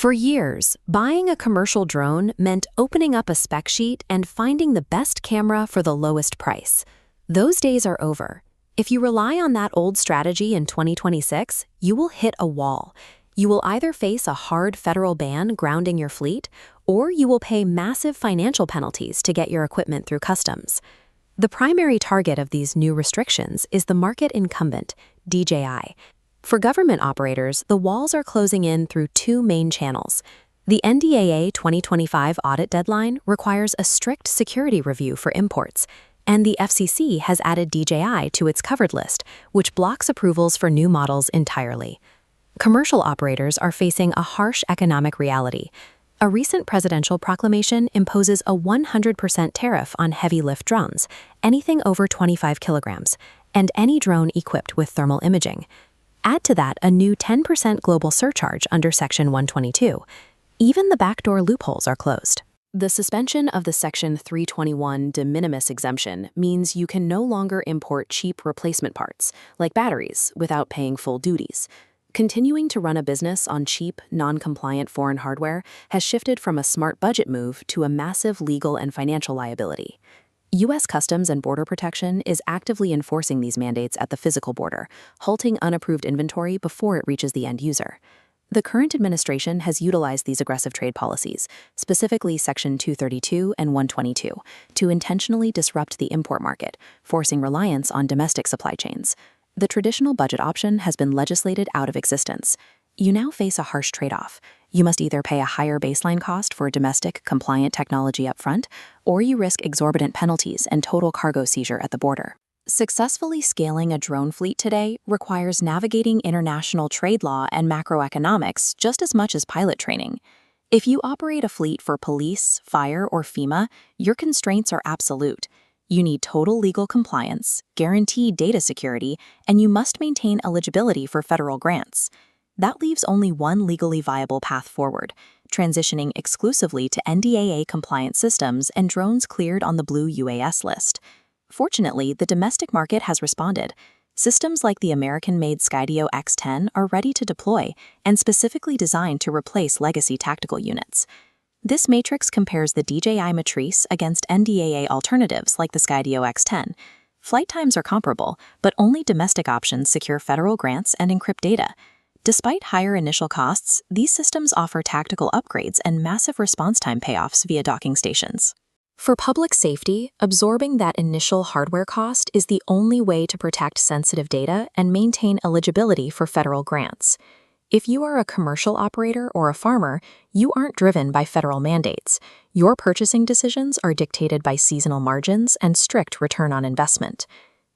For years, buying a commercial drone meant opening up a spec sheet and finding the best camera for the lowest price. Those days are over. If you rely on that old strategy in 2026, you will hit a wall. You will either face a hard federal ban grounding your fleet, or you will pay massive financial penalties to get your equipment through customs. The primary target of these new restrictions is the market incumbent, DJI. For government operators, the walls are closing in through two main channels. The NDAA 2025 audit deadline requires a strict security review for imports, and the FCC has added DJI to its covered list, which blocks approvals for new models entirely. Commercial operators are facing a harsh economic reality. A recent presidential proclamation imposes a 100% tariff on heavy-lift drones, anything over 25 kilograms, and any drone equipped with thermal imaging. Add to that a new 10% global surcharge under Section 122. Even the backdoor loopholes are closed. The suspension of the Section 321 de minimis exemption means you can no longer import cheap replacement parts, like batteries, without paying full duties. Continuing to run a business on cheap, non-compliant foreign hardware has shifted from a smart budget move to a massive legal and financial liability. U.S. Customs and Border Protection is actively enforcing these mandates at the physical border, halting unapproved inventory before it reaches the end user. The current administration has utilized these aggressive trade policies, specifically Section 232 and 122, to intentionally disrupt the import market, forcing reliance on domestic supply chains. The traditional budget option has been legislated out of existence. You now face a harsh trade-off. You must either pay a higher baseline cost for domestic, compliant technology upfront, or you risk exorbitant penalties and total cargo seizure at the border. Successfully scaling a drone fleet today requires navigating international trade law and macroeconomics just as much as pilot training. If you operate a fleet for police, fire, or FEMA, your constraints are absolute. You need total legal compliance, guaranteed data security, and you must maintain eligibility for federal grants. That leaves only one legally viable path forward, transitioning exclusively to NDAA-compliant systems and drones cleared on the Blue UAS list. Fortunately, the domestic market has responded. Systems like the American-made Skydio X10 are ready to deploy and specifically designed to replace legacy tactical units. This matrix compares the DJI Matrice against NDAA alternatives like the Skydio X10. Flight times are comparable, but only domestic options secure federal grants and encrypt data. Despite higher initial costs, these systems offer tactical upgrades and massive response time payoffs via docking stations. For public safety, absorbing that initial hardware cost is the only way to protect sensitive data and maintain eligibility for federal grants. If you are a commercial operator or a farmer, you aren't driven by federal mandates. Your purchasing decisions are dictated by seasonal margins and strict return on investment.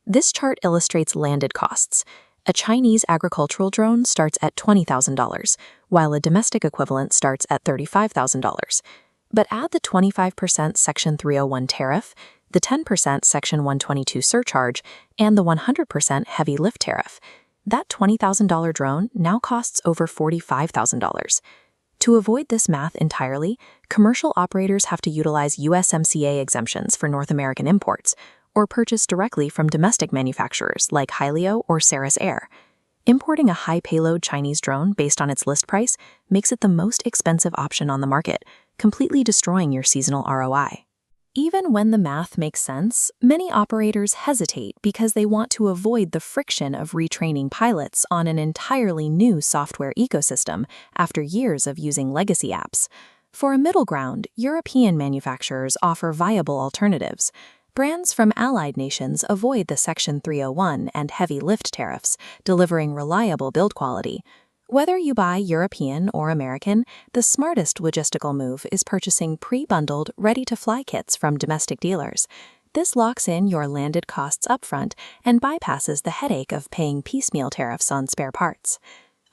This chart illustrates landed costs. A Chinese agricultural drone starts at $20,000, while a domestic equivalent starts at $35,000. But add the 25% Section 301 tariff, the 10% Section 122 surcharge, and the 100% heavy lift tariff. That $20,000 drone now costs over $45,000. To avoid this math entirely, commercial operators have to utilize USMCA exemptions for North American imports, or purchase directly from domestic manufacturers like Hylio or Ceres Air. Importing a high-payload Chinese drone based on its list price makes it the most expensive option on the market, completely destroying your seasonal ROI. Even when the math makes sense, many operators hesitate because they want to avoid the friction of retraining pilots on an entirely new software ecosystem after years of using legacy apps. For a middle ground, European manufacturers offer viable alternatives. Brands from allied nations avoid the Section 301 and heavy lift tariffs, delivering reliable build quality. Whether you buy European or American, the smartest logistical move is purchasing pre-bundled, ready-to-fly kits from domestic dealers. This locks in your landed costs upfront and bypasses the headache of paying piecemeal tariffs on spare parts.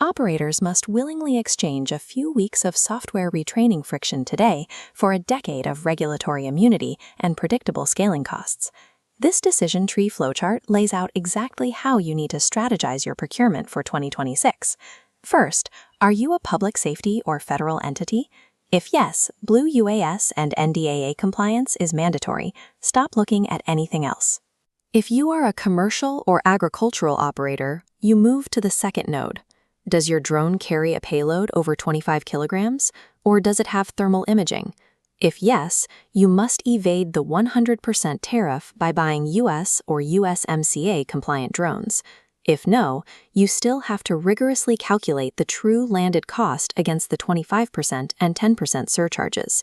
Operators must willingly exchange a few weeks of software retraining friction today for a decade of regulatory immunity and predictable scaling costs. This decision tree flowchart lays out exactly how you need to strategize your procurement for 2026. First, are you a public safety or federal entity? If yes, Blue UAS and NDAA compliance is mandatory. Stop looking at anything else. If you are a commercial or agricultural operator, you move to the second node. Does your drone carry a payload over 25 kilograms, or does it have thermal imaging? If yes, you must evade the 100% tariff by buying U.S. or USMCA compliant drones. If no, you still have to rigorously calculate the true landed cost against the 25% and 10% surcharges.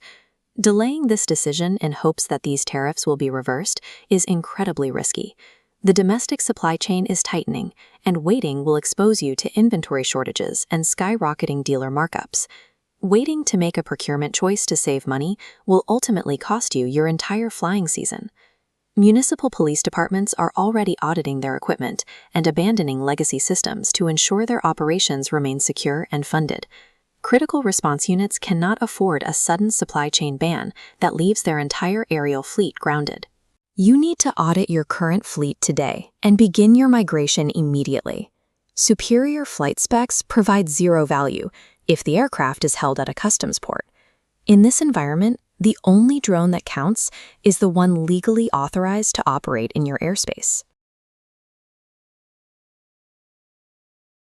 Delaying this decision in hopes that these tariffs will be reversed is incredibly risky. The domestic supply chain is tightening, and waiting will expose you to inventory shortages and skyrocketing dealer markups. Waiting to make a procurement choice to save money will ultimately cost you your entire flying season. Municipal police departments are already auditing their equipment and abandoning legacy systems to ensure their operations remain secure and funded. Critical response units cannot afford a sudden supply chain ban that leaves their entire aerial fleet grounded. You need to audit your current fleet today and begin your migration immediately. Superior flight specs provide zero value if the aircraft is held at a customs port. In this environment, the only drone that counts is the one legally authorized to operate in your airspace.